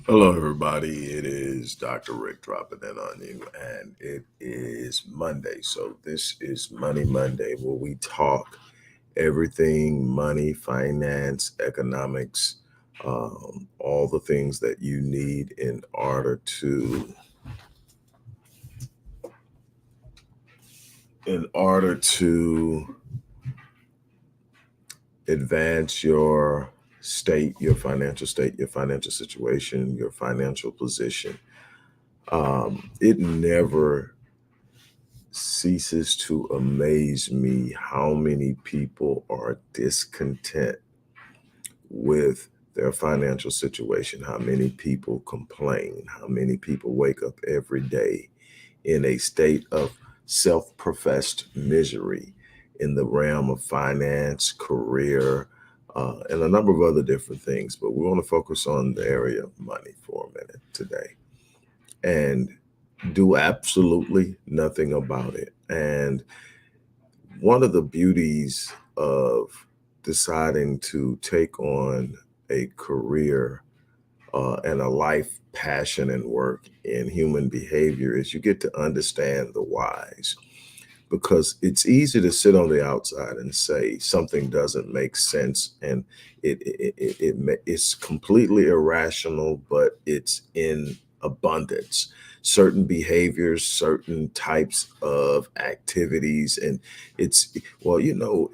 Hello, everybody. It is Dr. Rick dropping in on you, and it is Monday. So, this is Money Monday, where we talk everything money, finance, economics, all the things that you need in order to advance your state, your financial situation, your financial position. It never ceases to amaze me how many people are discontent with their financial situation, how many people complain, how many people wake up every day in a state of self professed misery in the realm of finance, career, and a number of other different things. But we want to focus on the area of money for a minute today and do absolutely nothing about it. And one of the beauties of deciding to take on a career and a life passion and work in human behavior is you get to understand the whys, because it's easy to sit on the outside and say something doesn't make sense, and it's completely irrational, but it's in abundance. Certain behaviors, certain types of activities, and it's well,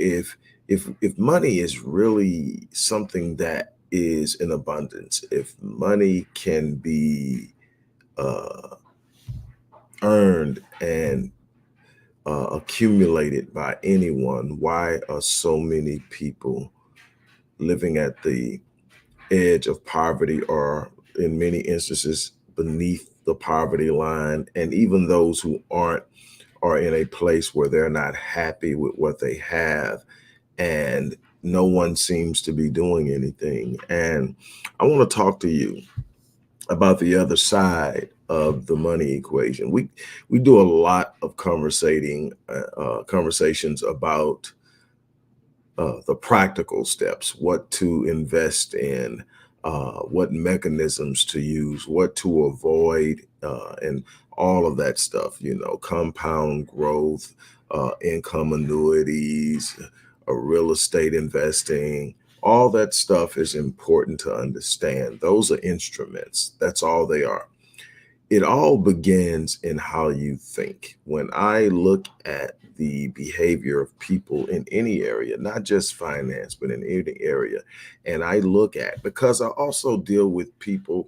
if money is really something that is in abundance, if money can be uh, earned and accumulated by anyone, why are so many people living at the edge of poverty, or in many instances beneath the poverty line? And even those who aren't are in a place where they're not happy with what they have, and no one seems to be doing anything. And I want to talk to you about the other side of the money equation. We do a lot of conversations about the practical steps, what to invest in, what mechanisms to use, what to avoid, and all of that stuff. Compound growth, income annuities, real estate investing. All that stuff is important to understand. Those are instruments. That's all they are. It all begins in how you think. When I look at the behavior of people in any area, not just finance, but in any area, and I look at, because I also deal with people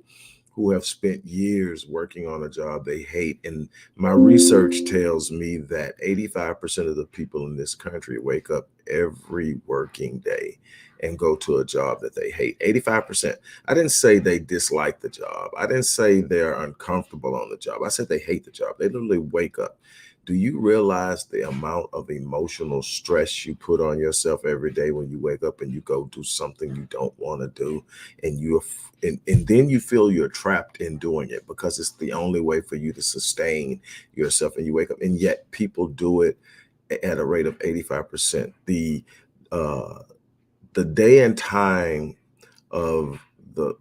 who have spent years working on a job they hate. And my research tells me that 85% of the people in this country wake up every working day and go to a job that they hate. 85%. I didn't say they dislike the job. I didn't say they're uncomfortable on the job. I said they hate the job. They literally wake up. Do you realize the amount of emotional stress you put on yourself every day when you wake up and you go do something you don't want to do, and and then you feel you're trapped in doing it because it's the only way for you to sustain yourself, and you wake up, and yet people do it at a rate of 85%. Uh the day and time of the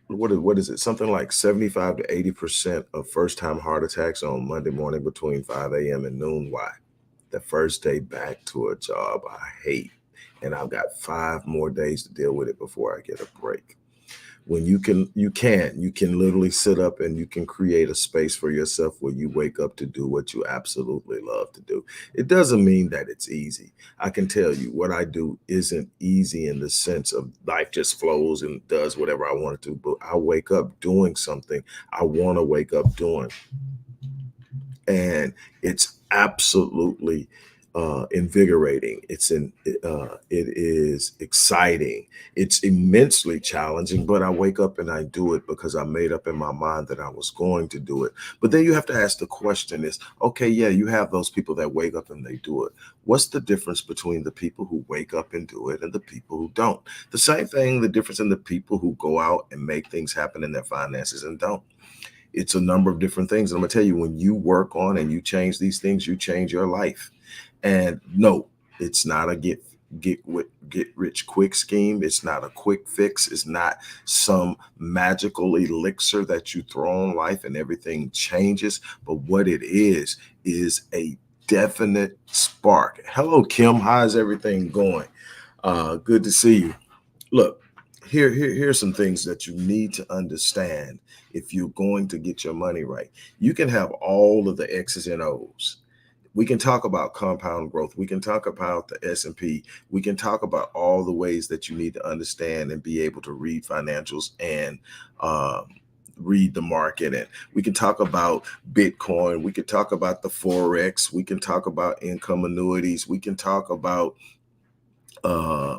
what is it? Something like 75 to 80% of first time heart attacks on Monday morning between 5 a.m. and noon. Why? The first day back to a job I hate, and I've got 5 more days to deal with it before I get a break. When you can literally sit up and you can create a space for yourself where you wake up to do what you absolutely love to do. It doesn't mean that it's easy. I can tell you what I do isn't easy in the sense of life just flows and does whatever I want to do, but I wake up doing something I want to wake up doing, and it's absolutely invigorating. It is exciting. It's immensely challenging, but I wake up and I do it because I made up in my mind that I was going to do it. But then you have to ask the question is, okay, yeah, you have those people that wake up and they do it. What's the difference between the people who wake up and do it and the people who don't? The same thing, the difference in the people who go out and make things happen in their finances and don't. It's a number of different things. And I'm gonna tell you, when you work on and you change these things, you change your life. And no, it's not a get rich quick scheme. It's not a quick fix. It's not some magical elixir that you throw on life and everything changes. But what it is a definite spark. Hello, Kim. How's everything going? Good to see you. Look, here's some things that you need to understand if you're going to get your money right. You can have all of the X's and O's. We can talk about compound growth. We can talk about the S&P. We can talk about all the ways that you need to understand and be able to read financials and read the market. And we can talk about Bitcoin. We can talk about the Forex. We can talk about income annuities. We can talk about uh,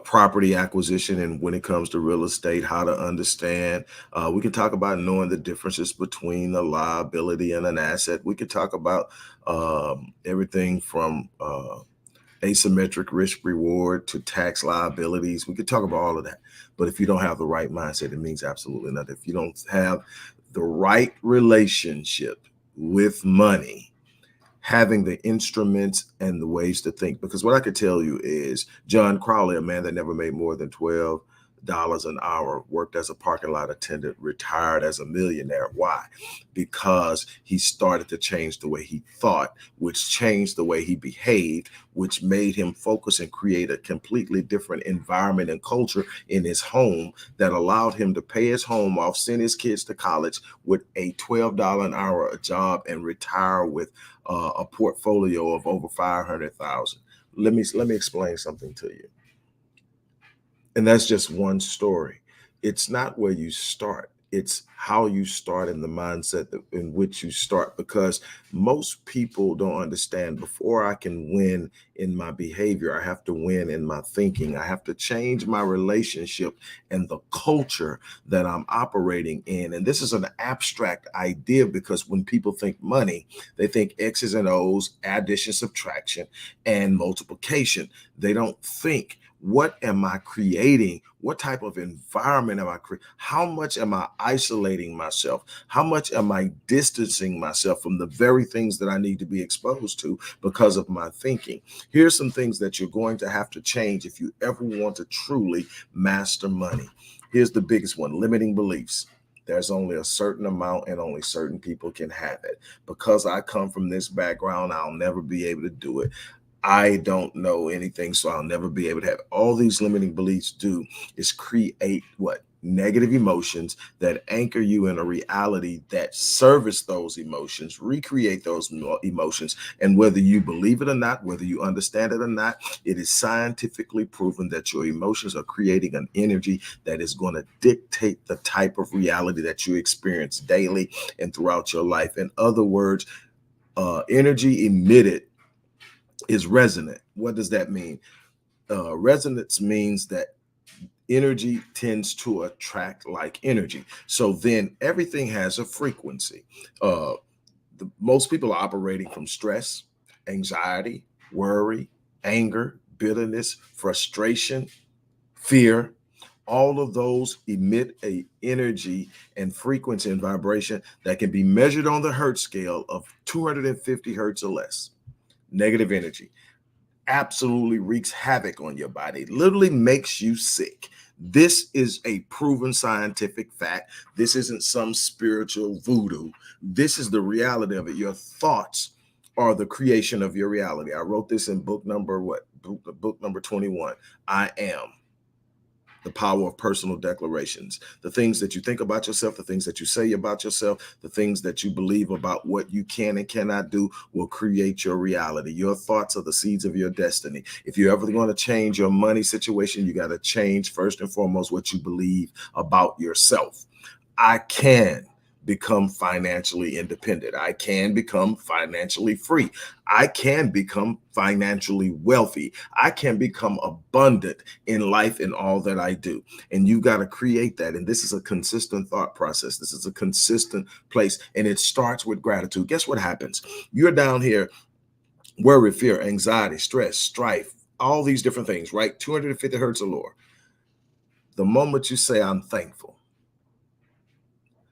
property acquisition, and when it comes to real estate, how to understand. We can talk about knowing the differences between a liability and an asset. We could talk about everything from asymmetric risk reward to tax liabilities. We could talk about all of that. But if you don't have the right mindset, it means absolutely nothing. If you don't have the right relationship with money, having the instruments and the ways to think. Because what I could tell you is John Crowley, a man that never made more than $12 an hour, worked as a parking lot attendant, retired as a millionaire. Why? Because he started to change the way he thought, which changed the way he behaved, which made him focus and create a completely different environment and culture in his home that allowed him to pay his home off, send his kids to college with a $12 an hour job, and retire with a portfolio of over 500,000. Let me explain something to you. And that's just one story. It's not where you start, it's how you start and the mindset in which you start. Because most people don't understand, before I can win in my behavior, I have to win in my thinking. I have to change my relationship and the culture that I'm operating in. And this is an abstract idea, because when people think money, they think X's and O's, addition, subtraction, and multiplication. They don't think, what am I creating? What type of environment am I creating? How much am I isolating myself? How much am I distancing myself from the very things that I need to be exposed to because of my thinking? Here's some things that you're going to have to change if you ever want to truly master money. Here's the biggest one: limiting beliefs. There's only a certain amount and only certain people can have it. Because I come from this background, I'll never be able to do it. I don't know anything, so I'll never be able to have it. All these limiting beliefs do is create what? Negative emotions that anchor you in a reality that service those emotions, recreate those emotions. And whether you believe it or not, whether you understand it or not, it is scientifically proven that your emotions are creating an energy that is going to dictate the type of reality that you experience daily and throughout your life. In other words, energy emitted is resonant. What does that mean? Resonance means that energy tends to attract like energy. So then everything has a frequency. Uh, most people are operating from stress, anxiety, worry, anger, bitterness, frustration, fear. All of those emit a energy and frequency and vibration that can be measured on the Hertz scale of 250 Hertz or less. Negative energy absolutely wreaks havoc on your body, literally makes you sick. This is a proven scientific fact. This isn't some spiritual voodoo. This is the reality of it. Your thoughts are the creation of your reality. I wrote this in book number what? Book number 21. I am. The power of personal declarations. The things that you think about yourself, the things that you say about yourself, the things that you believe about what you can and cannot do will create your reality. Your thoughts are the seeds of your destiny. If you're ever going to change your money situation, you got to change first and foremost what you believe about yourself. I can become financially independent. I can become financially free. I can become financially wealthy. I can become abundant in life in all that I do. And you got to create that. And this is a consistent thought process. This is a consistent place. And it starts with gratitude. Guess what happens? You're down here, worry, fear, anxiety, stress, strife, all these different things, right? 250 Hertz or lower. The moment you say, I'm thankful,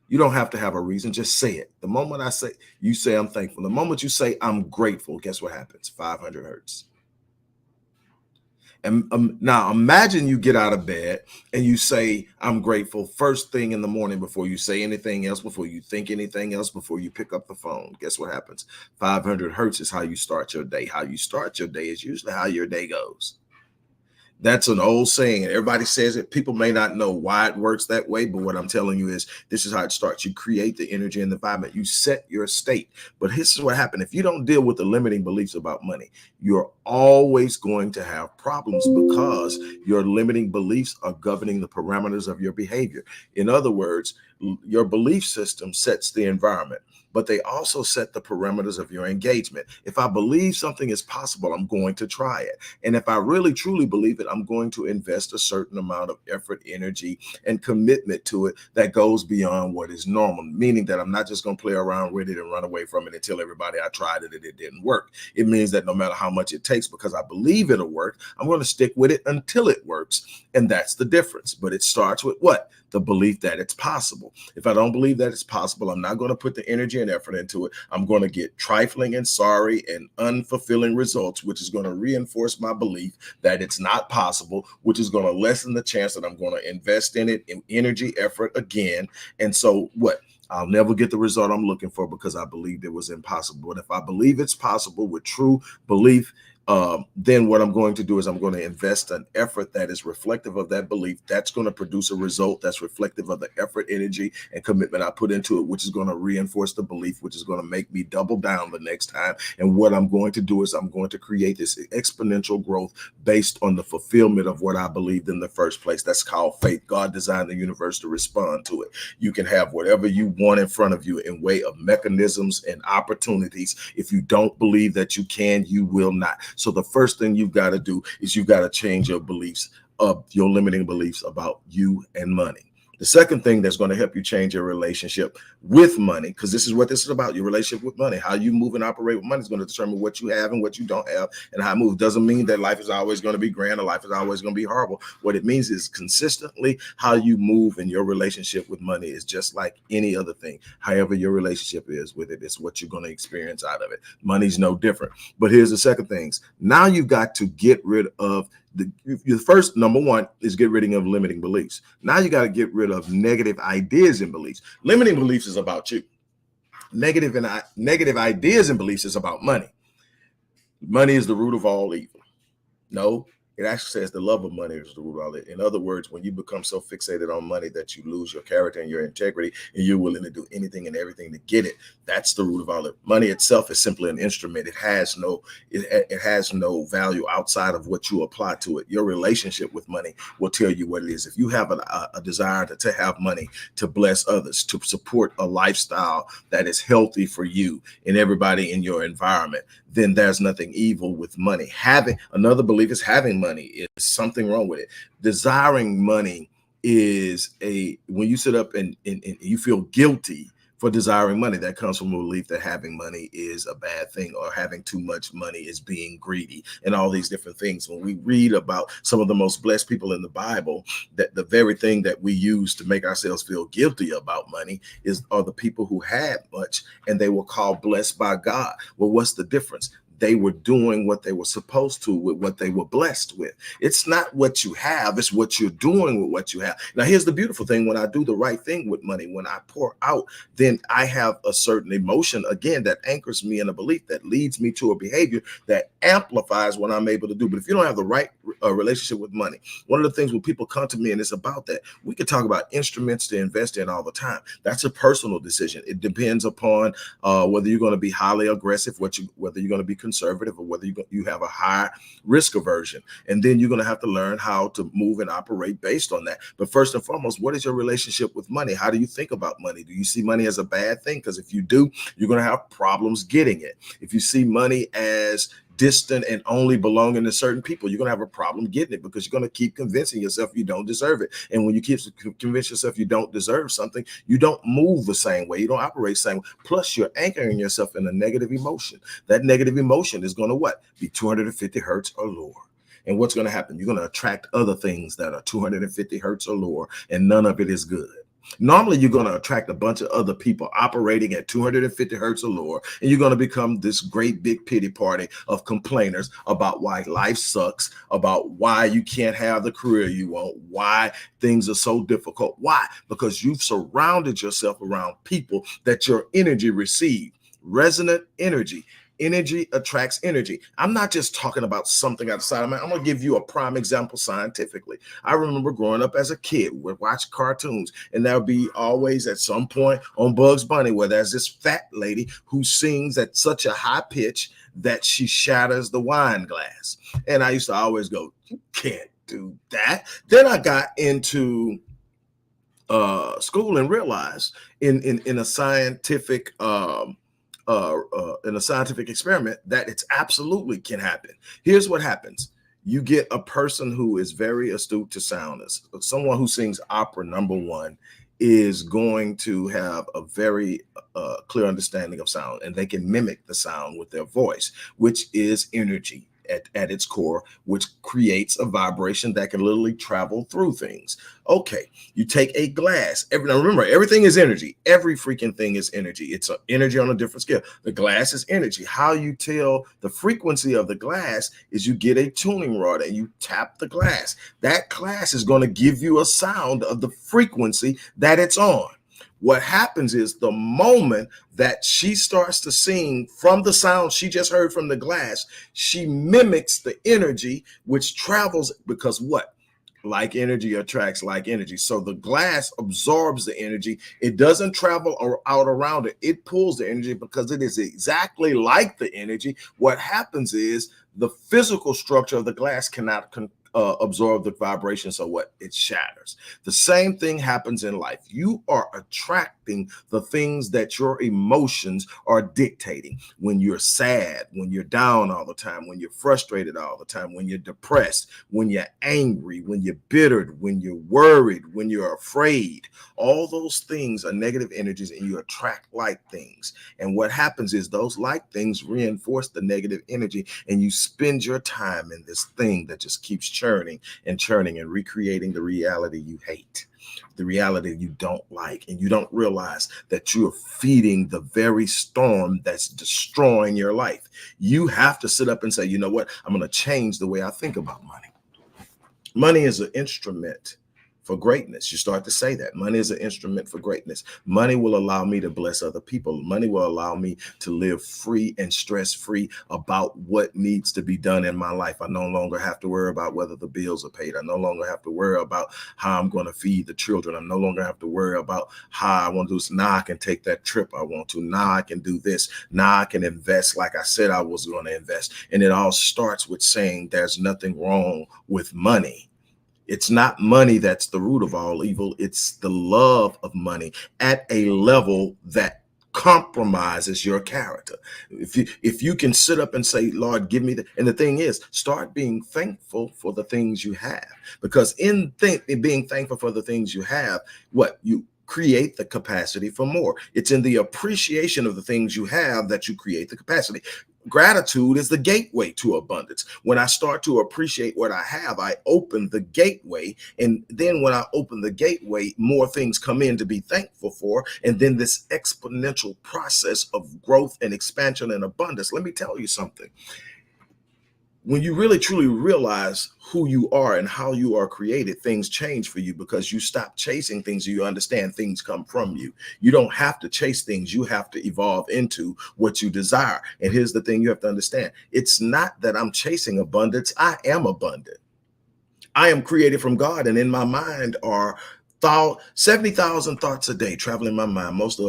you don't have to have a reason. Just say it. The moment I say, you say, I'm thankful. The moment you say, I'm grateful, guess what happens? 500 Hertz. And now imagine you get out of bed and you say, I'm grateful first thing in the morning before you say anything else, before you think anything else, before you pick up the phone. Guess what happens? 500 hertz is how you start your day. How you start your day is usually how your day goes. That's an old saying, and everybody says it. People may not know why it works that way, but what I'm telling you is this is how it starts. You create the energy and the environment. You set your state. But this is what happens. If you don't deal with the limiting beliefs about money, you're always going to have problems because your limiting beliefs are governing the parameters of your behavior. In other words, your belief system sets the environment, but they also set the parameters of your engagement. If I believe something is possible, I'm going to try it. And if I really truly believe it, I'm going to invest a certain amount of effort, energy, and commitment to it that goes beyond what is normal, meaning that I'm not just going to play around with it and run away from it and tell everybody I tried it and it didn't work. It means that no matter how much it takes, because I believe it'll work, I'm going to stick with it until it works. And that's the difference. But it starts with what? The belief that it's possible. If I don't believe that it's possible, I'm not going to put the energy and effort into it. I'm going to get trifling and sorry and unfulfilling results, which is going to reinforce my belief that it's not possible, which is going to lessen the chance that I'm going to invest in it in energy, effort again. And so what? I'll never get the result I'm looking for because I believed it was impossible. But if I believe it's possible with true belief, then what I'm going to do is I'm going to invest an effort that is reflective of that belief. That's going to produce a result that's reflective of the effort, energy, and commitment I put into it, which is going to reinforce the belief, which is going to make me double down the next time. And what I'm going to do is I'm going to create this exponential growth based on the fulfillment of what I believed in the first place. That's called faith. God designed the universe to respond to it. You can have whatever you want in front of you in way of mechanisms and opportunities. If you don't believe that you can, you will not. So the first thing you've got to do is you've got to change your beliefs, of your limiting beliefs about you and money. The second thing that's going to help you change your relationship with money, because this is what this is about, your relationship with money. How you move and operate with money is going to determine what you have and what you don't have and how it moves. Doesn't mean that life is always going to be grand or life is always going to be horrible. What it means is consistently how you move in your relationship with money is just like any other thing. However your relationship is with it, it's what you're going to experience out of it. Money's no different. But here's the second things. Now you've got to get rid of the first, number one, is get rid of limiting beliefs. Now you got to get rid of negative ideas and beliefs. Limiting beliefs is about you. Negative ideas and beliefs is about money. Money is the root of all evil. No, it actually says the love of money is the root of all it. In other words, when you become so fixated on money that you lose your character and your integrity and you're willing to do anything and everything to get it, that's the root of all it. Money itself is simply an instrument. It has no value outside of what you apply to it. Your relationship with money will tell you what it is. If you have a desire to have money, to bless others, to support a lifestyle that is healthy for you and everybody in your environment, then there's nothing evil with money. Having another belief is having money is something wrong with it. Desiring money is when you sit up and you feel guilty for desiring money, that comes from a belief that having money is a bad thing, or having too much money is being greedy, and all these different things. When we read about some of the most blessed people in the Bible, that the very thing that we use to make ourselves feel guilty about money are the people who had much and they were called blessed by God. Well, what's the difference? They were doing what they were supposed to with what they were blessed with. It's not what you have, it's what you're doing with what you have. Now, here's the beautiful thing. When I do the right thing with money, when I pour out, then I have a certain emotion, again, that anchors me in a belief that leads me to a behavior that amplifies what I'm able to do. But if you don't have the right relationship with money, one of the things when people come to me and it's about that, we can talk about instruments to invest in all the time. That's a personal decision. It depends upon whether you're going to be highly aggressive, whether you're going to be conservative, or whether you have a high risk aversion. And then you're going to have to learn how to move and operate based on that. But first and foremost, what is your relationship with money? How do you think about money? Do you see money as a bad thing? Because if you do, you're going to have problems getting it. If you see money as distant and only belonging to certain people, you're going to have a problem getting it, because you're going to keep convincing yourself you don't deserve it. And when you keep convince yourself you don't deserve something, you don't move the same way. You don't operate the same way. Plus, you're anchoring yourself in a negative emotion. That negative emotion is going to what? Be 250 hertz or lower. And what's going to happen? You're going to attract other things that are 250 hertz or lower, and none of it is good. Normally, you're going to attract a bunch of other people operating at 250 hertz or lower, and you're going to become this great big pity party of complainers about why life sucks, about why you can't have the career you want, why things are so difficult. Why? Because you've surrounded yourself around people that your energy receives. Resonant energy. Energy attracts energy. I'm not just talking about something outside of me. I'm going to give you a prime example scientifically. I remember growing up as a kid, we'd watch cartoons, and there'll be always at some point on Bugs Bunny where there's this fat lady who sings at such a high pitch that she shatters the wine glass. And I used to always go, you can't do that. Then I got into school and realized in a scientific in a scientific experiment that it's absolutely can happen. Here's what happens. You get a person who is very astute to soundness. Someone who sings opera, number one, is going to have a very clear understanding of sound, and they can mimic the sound with their voice, which is energy at its core, which creates a vibration that can literally travel through things. Okay, you take a glass. Now remember, everything is energy. Every freaking thing is energy. It's energy on a different scale. The glass is energy. How you tell the frequency of the glass is you get a tuning rod and you tap the glass. That glass is going to give you a sound of the frequency that it's on. What happens is the moment that she starts to sing from the sound she just heard from the glass, she mimics the energy which travels, because what? Like energy attracts like energy. So the glass absorbs the energy. It doesn't travel out around it. It pulls the energy because it is exactly like the energy. What happens is the physical structure of the glass cannot absorb the vibration. So what? It shatters. The same thing happens in life. You are attracting the things that your emotions are dictating. When you're sad, when you're down all the time, when you're frustrated all the time, when you're depressed, when you're angry, when you're bitter, when you're worried, when you're afraid, all those things are negative energies, and you attract like things. And what happens is those like things reinforce the negative energy, and you spend your time in this thing that just keeps churning and churning and recreating the reality you hate, the reality you don't like, and you don't realize that you're feeding the very storm that's destroying your life. You have to sit up and say, you know what? I'm going to change the way I think about money. Money is an instrument for greatness. You start to say that money is an instrument for greatness. Money will allow me to bless other people. Money will allow me to live free and stress-free about what needs to be done in my life. I no longer have to worry about whether the bills are paid. I no longer have to worry about how I'm going to feed the children. I no longer have to worry about how I want to do this. Now I can take that trip I want to. Now I can do this. Now I can invest like I said I was going to invest. And it all starts with saying there's nothing wrong with money. It's not money that's the root of all evil. It's the love of money at a level that compromises your character. If you can sit up and say, Lord, give me the, and the thing is, start being thankful for the things you have, because in being thankful for the things you have, what you create the capacity for more. It's in the appreciation of the things you have that you create the capacity. Gratitude is the gateway to abundance. When I start to appreciate what I have, I open the gateway. And then when I open the gateway, more things come in to be thankful for. And then this exponential process of growth and expansion and abundance. Let me tell you something. When you really truly realize who you are and how you are created, things change for you, because you stop chasing things. You understand things come from you. You don't have to chase things. You have to evolve into what you desire. And here's the thing you have to understand. It's not that I'm chasing abundance. I am abundant. I am created from God, and in my mind are 70,000 thoughts a day traveling in my mind, most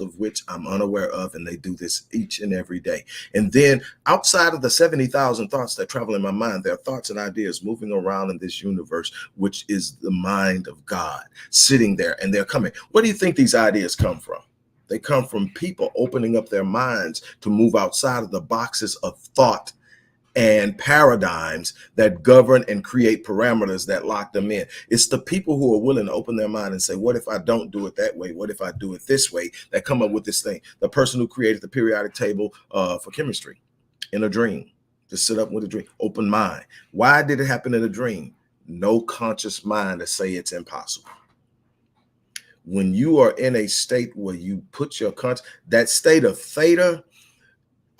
of which I'm unaware of, and they do this each and every day. And then outside of the 70,000 thoughts that travel in my mind, there are thoughts and ideas moving around in this universe, which is the mind of God sitting there, and they're coming. Where do you think these ideas come from? They come from people opening up their minds to move outside of the boxes of thought and paradigms that govern and create parameters that lock them in. It's the people who are willing to open their mind and say, what if I don't do it that way? What if I do it this way? That come up with this thing. The person who created the periodic table for chemistry in a dream, to sit up with a dream, open mind. Why did it happen in a dream? No conscious mind to say it's impossible. When you are in a state where you put your that state of theta.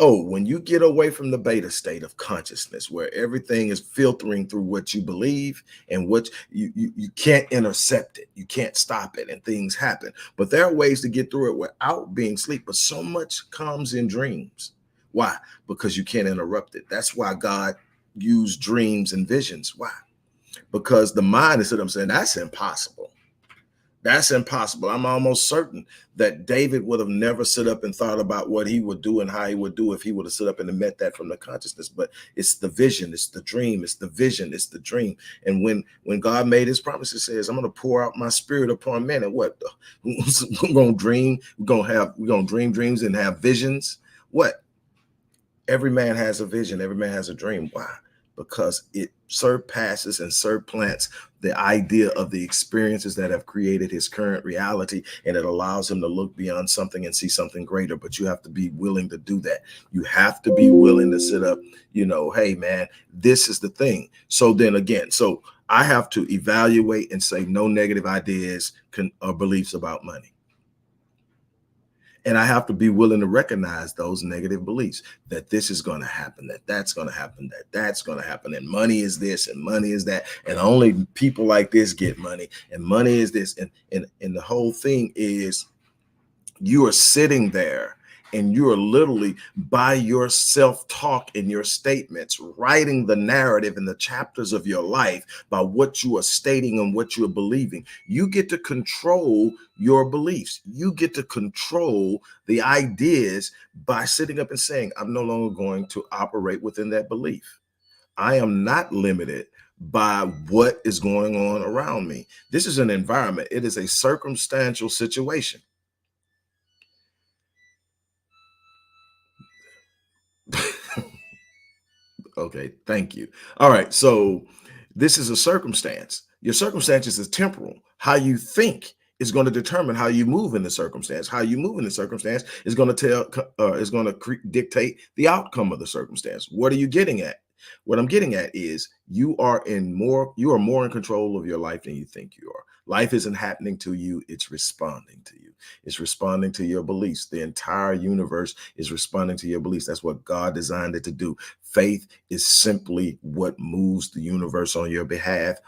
Oh, when you get away from the beta state of consciousness, where everything is filtering through what you believe and what you can't intercept it, you can't stop it, and things happen. But there are ways to get through it without being asleep. But so much comes in dreams. Why? Because you can't interrupt it. That's why God used dreams and visions. Why? Because the mind is saying that's impossible. That's impossible. I'm almost certain that David would have never stood up and thought about what he would do and how he would do if he would have stood up and met that from the consciousness. But it's the vision, it's the dream, it's the vision, it's the dream. And when God made his promise, it says, I'm going to pour out my spirit upon men. And what? We're going to dream. We're going to dream dreams and have visions. What? Every man has a vision. Every man has a dream. Why? Because it surpasses and surplants the idea of the experiences that have created his current reality, and it allows him to look beyond something and see something greater. But you have to be willing to do that. You have to be willing to sit up, hey, man, this is the thing. So then again, so I have to evaluate and say no negative ideas or beliefs about money. And I have to be willing to recognize those negative beliefs, that this is going to happen, that that's going to happen, that that's going to happen, and money is this and money is that, and only people like this get money, and money is this. And the whole thing is, you are sitting there and you are literally, by your self-talk and your statements, writing the narrative and the chapters of your life by what you are stating and what you are believing. You get to control your beliefs. You get to control the ideas by sitting up and saying, I'm no longer going to operate within that belief. I am not limited by what is going on around me. This is an environment. It is a circumstantial situation. Okay, thank you. All right, so this is a circumstance. Your circumstances is temporal. How you think is going to determine how you move in the circumstance. How you move in the circumstance is going to dictate the outcome of the circumstance. What are you getting at? What I'm getting at is you are more in control of your life than you think you are. Life isn't happening to you, it's responding to you. It's responding to your beliefs. The entire universe is responding to your beliefs. That's what God designed it to do. Faith is simply what moves the universe on your behalf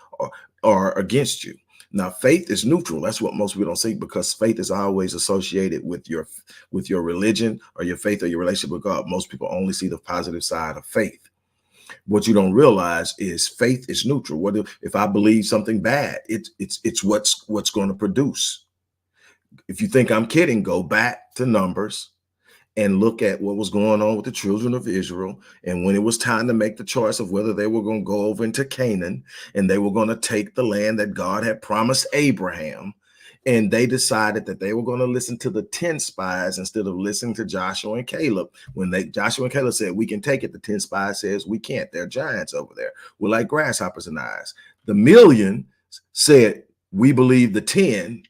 or against you. Now, faith is neutral. That's what most people don't see, because faith is always associated with your religion or your faith or your relationship with God. Most people only see the positive side of faith. What you don't realize is faith is neutral. What if I believe something bad? It's what's going to produce. If you think I'm kidding, go back to Numbers and look at what was going on with the children of Israel. And when it was time to make the choice of whether they were going to go over into Canaan and they were going to take the land that God had promised Abraham, and they decided that they were going to listen to the 10 spies instead of listening to Joshua and Caleb. When Joshua and Caleb said, we can take it, the 10 spies says, we can't. They're giants over there. We're like grasshoppers in eyes. The million said, we believe the 10,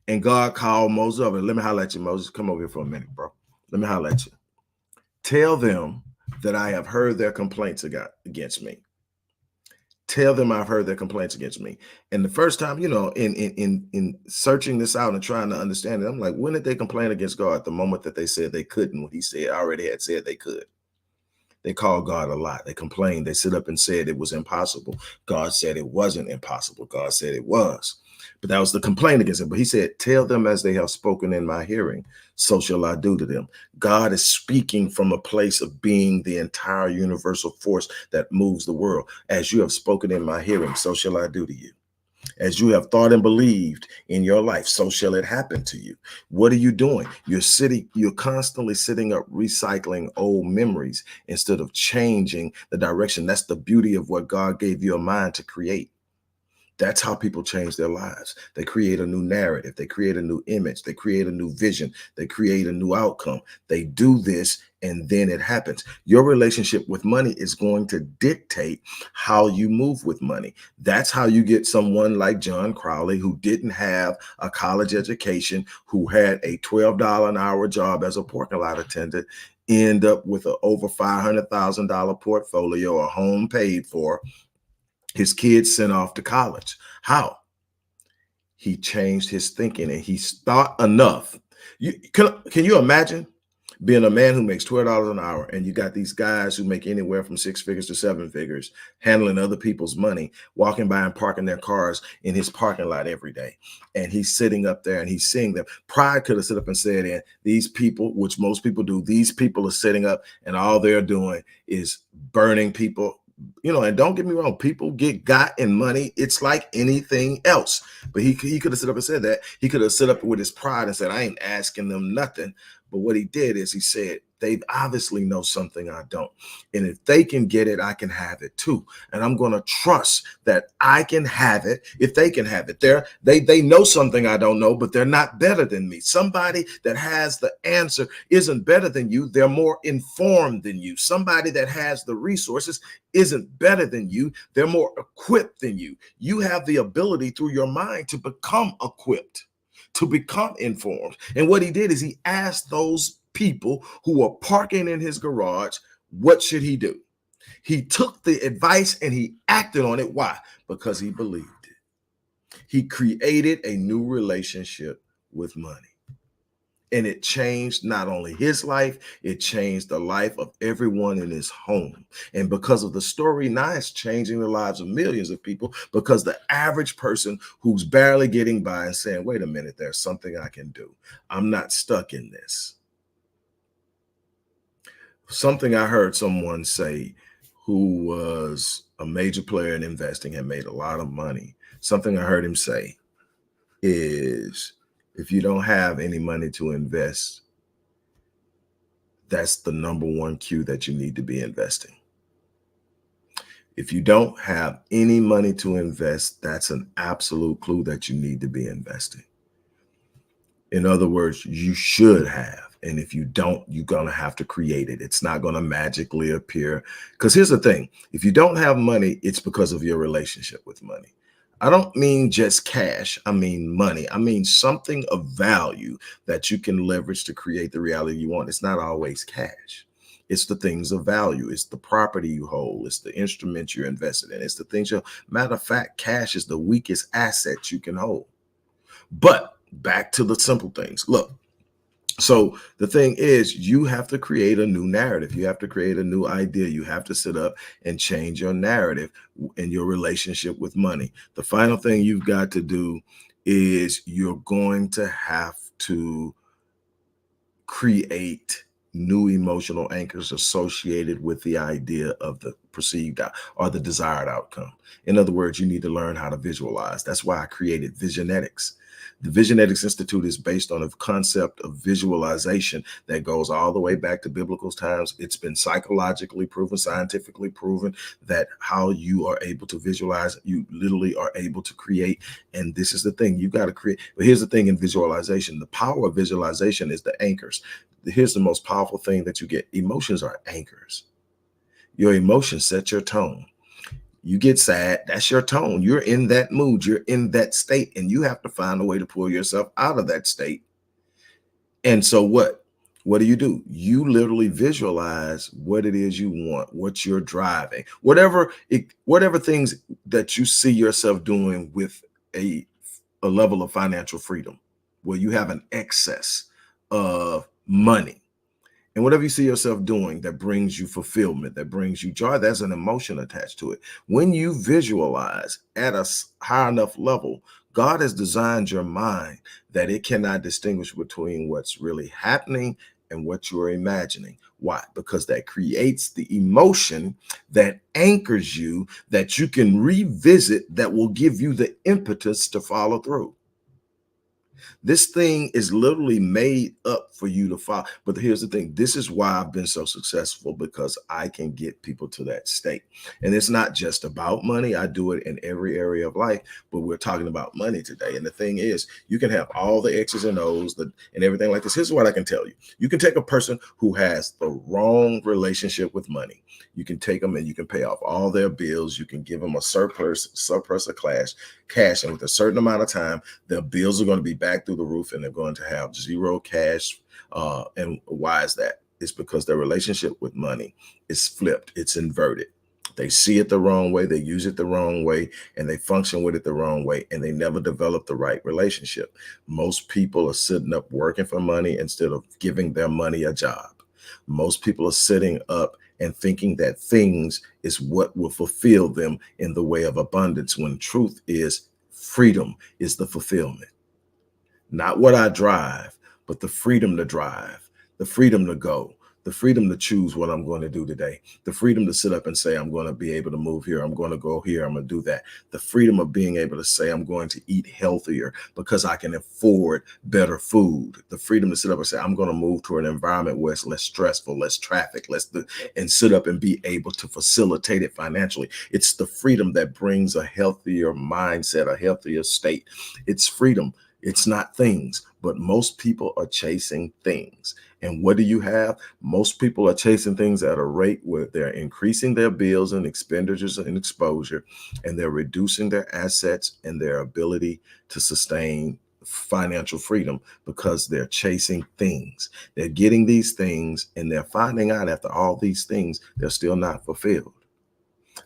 and God called Moses over. Let me holler at you, Moses. Come over here for a minute, bro. Let me holler at you. Tell them that I have heard their complaints against me. Tell them I've heard their complaints against me. And the first time, in searching this out and trying to understand it, I'm like, when did they complain against God? The moment that they said they couldn't, what he said already had said they could. They called God a lot. They complained. They sit up and said it was impossible. God said it wasn't impossible. God said it was. But that was the complaint against it. But he said, tell them as they have spoken in my hearing, so shall I do to them. God is speaking from a place of being the entire universal force that moves the world. As you have spoken in my hearing, so shall I do to you. As you have thought and believed in your life, so shall it happen to you. What are you doing? You're constantly sitting up recycling old memories instead of changing the direction. That's the beauty of what God gave you a mind to create. That's how people change their lives. They create a new narrative. They create a new image. They create a new vision. They create a new outcome. They do this, and then it happens. Your relationship with money is going to dictate how you move with money. That's how you get someone like John Crowley, who didn't have a college education, who had a $12 an hour job as a parking lot attendant, end up with an over $500,000 portfolio, a home paid for, his kids sent off to college. How? he changed his thinking and he thought enough. Can you imagine being a man who makes $12 an hour and you got these guys who make anywhere from 6 figures to 7 figures handling other people's money, walking by and parking their cars in his parking lot every day. And he's sitting up there and he's seeing them. Pride could have stood up and said, and these people, which most people do, these people are sitting up and all they're doing is burning people. And don't get me wrong, people get got in money. It's like anything else. But he could have stood up and said that. He could have stood up with his pride and said, I ain't asking them nothing. But what he did is he said, they obviously know something I don't. And if they can get it, I can have it too. And I'm going to trust that I can have it if they can have it. They know something I don't know, but they're not better than me. Somebody that has the answer isn't better than you. They're more informed than you. Somebody that has the resources isn't better than you. They're more equipped than you. You have the ability through your mind to become equipped, to become informed. And what he did is he asked those people who were parking in his garage, what should he do? He took the advice and he acted on it. Why? Because he believed it. He created a new relationship with money. And it changed not only his life, it changed the life of everyone in his home. And because of the story, now it's changing the lives of millions of people, because the average person who's barely getting by and saying, wait a minute, there's something I can do. I'm not stuck in this. Something I heard someone say who was a major player in investing and made a lot of money. Something I heard him say is, if you don't have any money to invest, that's the number one cue that you need to be investing. If you don't have any money to invest, that's an absolute clue that you need to be investing. In other words, you should have. And if you don't, you're going to have to create it. It's not going to magically appear. Because here's the thing. If you don't have money, it's because of your relationship with money. I don't mean just cash. I mean money. I mean something of value that you can leverage to create the reality you want. It's not always cash. It's the things of value. It's the property you hold. It's the instruments you're invested in. It's the things matter of fact, cash is the weakest asset you can hold. But back to the simple things. Look, so the thing is, you have to create a new narrative. You have to create a new idea. You have to sit up and change your narrative in your relationship with money. The final thing you've got to do is you're going to have to create new emotional anchors associated with the idea of the perceived or the desired outcome. In other words, you need to learn how to visualize. That's why I created Visionetics. The Visionetics Institute is based on a concept of visualization that goes all the way back to biblical times. It's been psychologically proven, scientifically proven that how you are able to visualize, you literally are able to create. And this is the thing, you've got to create. But here's the thing in visualization, the power of visualization is the anchors. Here's the most powerful thing that you get. Emotions are anchors. Your emotions set your tone. You get sad, that's your tone. You're in that mood, you're in that state, and you have to find a way to pull yourself out of that state. And so what do? You literally visualize what it is you want, what you're driving, whatever things that you see yourself doing with a level of financial freedom, where you have an excess of money. And whatever you see yourself doing that brings you fulfillment, that brings you joy, there's an emotion attached to it. When you visualize at a high enough level, God has designed your mind that it cannot distinguish between what's really happening and what you're imagining. Why? Because that creates the emotion that anchors you, that you can revisit, that will give you the impetus to follow through. This thing is literally made up for you to follow. But here's the thing. This is why I've been so successful, because I can get people to that state. And it's not just about money. I do it in every area of life, but we're talking about money today. And the thing is, you can have all the X's and O's and everything like this. Here's what I can tell you. You can take a person who has the wrong relationship with money. You can take them and you can pay off all their bills. You can give them a surplus of cash. And with a certain amount of time, their bills are going to be back through the roof and they're going to have zero cash. And why is that? It's because their relationship with money is flipped. It's inverted. They see it the wrong way, they use it the wrong way, and they function with it the wrong way, and they never develop the right relationship. Most people are sitting up working for money instead of giving their money a job. Most people are sitting up and thinking that things is what will fulfill them in the way of abundance, when truth is freedom is the fulfillment. Not what I drive, but the freedom to drive, the freedom to go, the freedom to choose what I'm going to do today, the freedom to sit up and say, I'm going to be able to move here, I'm going to go here, I'm going to do that, the freedom of being able to say, I'm going to eat healthier because I can afford better food, the freedom to sit up and say, I'm going to move to an environment where it's less stressful, less traffic, and sit up and be able to facilitate it financially. It's the freedom that brings a healthier mindset, a healthier state. It's freedom. It's not things, but most people are chasing things. And what do you have? Most people are chasing things at a rate where they're increasing their bills and expenditures and exposure, and they're reducing their assets and their ability to sustain financial freedom because they're chasing things. They're getting these things and they're finding out after all these things, they're still not fulfilled.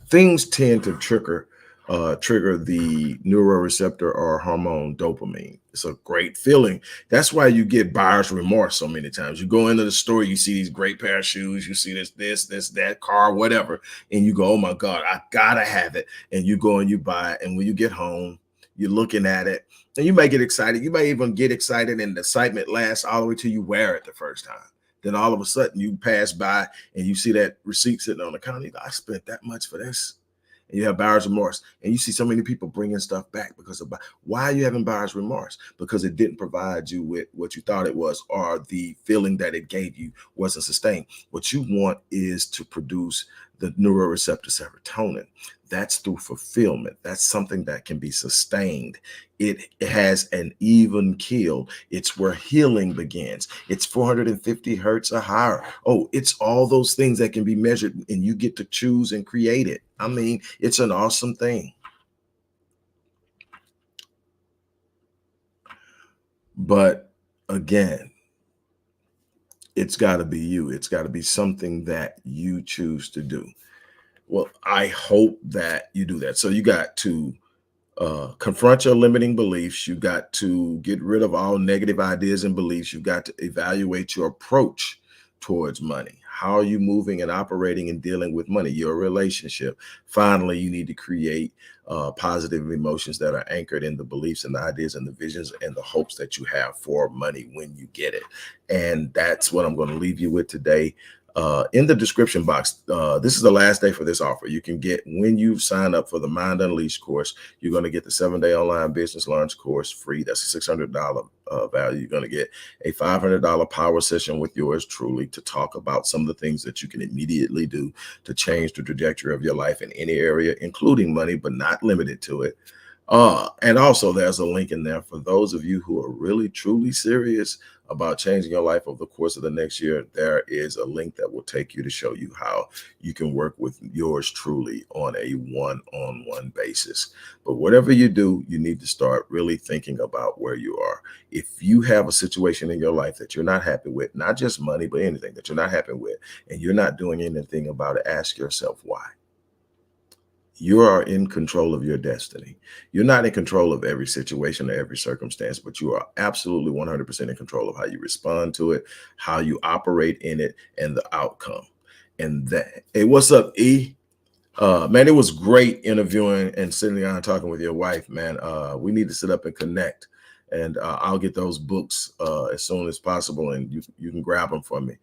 Things tend to trigger the neuroreceptor or hormone dopamine. It's a great feeling. That's why you get buyer's remorse so many times. You go into the store, you see these great pair of shoes, you see this, that car, whatever, and you go, oh my God, I gotta have it. And you go and you buy it. And when you get home, you're looking at it and you may get excited. You may even get excited and the excitement lasts all the way till you wear it the first time. Then all of a sudden you pass by and you see that receipt sitting on the counter. I spent that much for this. And you have buyer's remorse. And you see so many people bringing stuff back because of why are you having buyer's remorse? Because it didn't provide you with what you thought it was, or the feeling that it gave you wasn't sustained. What you want is to produce the neuroreceptor serotonin. That's through fulfillment. That's something that can be sustained. It has an even keel. It's where healing begins. It's 450 hertz or higher. Oh, it's all those things that can be measured and you get to choose and create it. I mean, it's an awesome thing. But again, it's got to be you. It's got to be something that you choose to do. Well, I hope that you do that. So you got to confront your limiting beliefs. You got to get rid of all negative ideas and beliefs. You got to evaluate your approach towards money. How are you moving and operating and dealing with money? Your relationship. Finally, you need to create positive emotions that are anchored in the beliefs and the ideas and the visions and the hopes that you have for money when you get it. And that's what I'm going to leave you with today. In the description box, this is the last day for this offer. You can get, when you sign up for the Mind Unleashed course, you're going to get the 7-day online business launch course free. That's a $600 value. You're going to get a $500 power session with yours truly to talk about some of the things that you can immediately do to change the trajectory of your life in any area, including money, but not limited to it. And also there's a link in there for those of you who are really, truly serious about changing your life over the course of the next year. There is a link that will take you to show you how you can work with yours truly on a one-on-one basis. But whatever you do, you need to start really thinking about where you are. If you have a situation in your life that you're not happy with, not just money, but anything that you're not happy with, and you're not doing anything about it, ask yourself why. You are in control of your destiny. You're not in control of every situation or every circumstance, but you are absolutely 100% in control of how you respond to it, how you operate in it, and the outcome. And that, hey, what's up, E? Man, it was great interviewing and sitting down and talking with your wife, man. We need to sit up and connect. And I'll get those books as soon as possible, and you can grab them for me.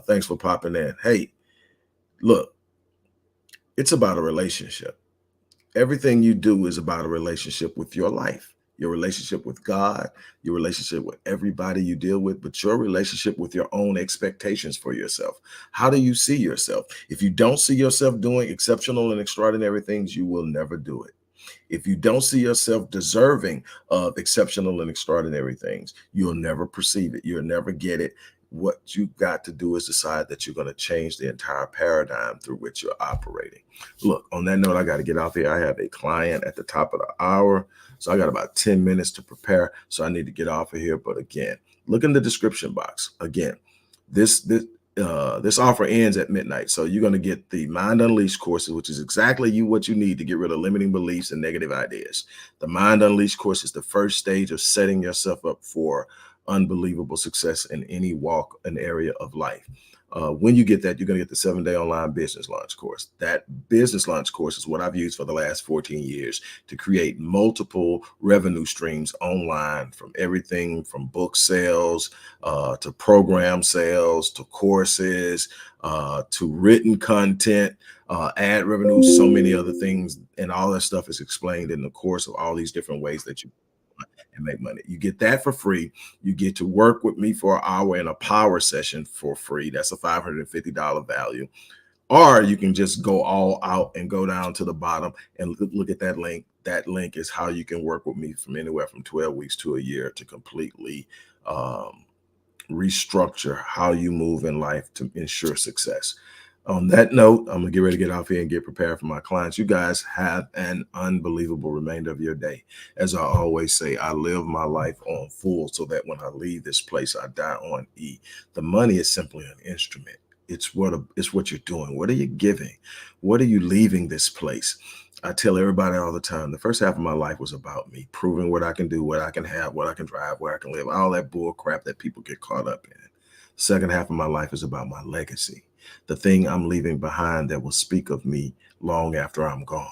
Thanks for popping in. Hey, look, it's about a relationship. Everything you do is about a relationship with your life, your relationship with God, your relationship with everybody you deal with, but your relationship with your own expectations for yourself. How do you see yourself? If you don't see yourself doing exceptional and extraordinary things, you will never do it. If you don't see yourself deserving of exceptional and extraordinary things, you'll never perceive it. You'll never get it. What you've got to do is decide that you're going to change the entire paradigm through which you're operating. Look, on that note, I got to get off here. I have a client at the top of the hour, so I got about 10 minutes to prepare. So I need to get off of here. But again, look in the description box. Again, this This offer ends at midnight. So you're going to get the Mind Unleashed courses, which is exactly what you need to get rid of limiting beliefs and negative ideas. The Mind Unleashed course is the first stage of setting yourself up for unbelievable success in any walk and area of life. When you get that, you're going to get the 7-day online business launch course. That business launch course is what I've used for the last 14 years to create multiple revenue streams online, from everything from book sales, to program sales, to courses, to written content, ad revenue, so many other things. And all that stuff is explained in the course of all these different ways that you and make money. You get that for free. You get to work with me for an hour in a power session for free. That's a $550 value. Or you can just go all out and go down to the bottom and look at that link. That link is how you can work with me from anywhere from 12 weeks to a year to completely restructure how you move in life to ensure success. On that note, I'm gonna get ready to get off here and get prepared for my clients. You guys have an unbelievable remainder of your day. As I always say, I live my life on full so that when I leave this place, I die on E. The money is simply an instrument. It's what you're doing. What are you giving? What are you leaving this place? I tell everybody all the time, the first half of my life was about me, proving what I can do, what I can have, what I can drive, where I can live, all that bull crap that people get caught up in. Second half of my life is about my legacy, the thing I'm leaving behind that will speak of me long after I'm gone.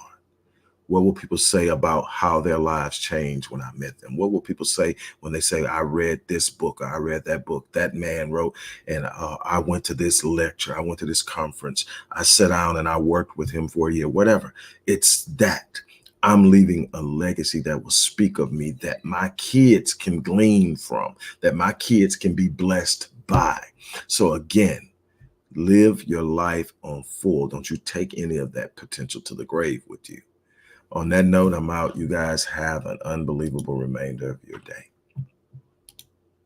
What will people say about how their lives changed when I met them? What will people say when they say, I read this book, or I read that book, that man wrote, and I went to this lecture, I went to this conference, I sat down and I worked with him for a year, whatever. It's that. I'm leaving a legacy that will speak of me, that my kids can glean from, that my kids can be blessed by. So again, live your life on full. Don't you take any of that potential to the grave with you. On that note, I'm out. You guys have an unbelievable remainder of your day.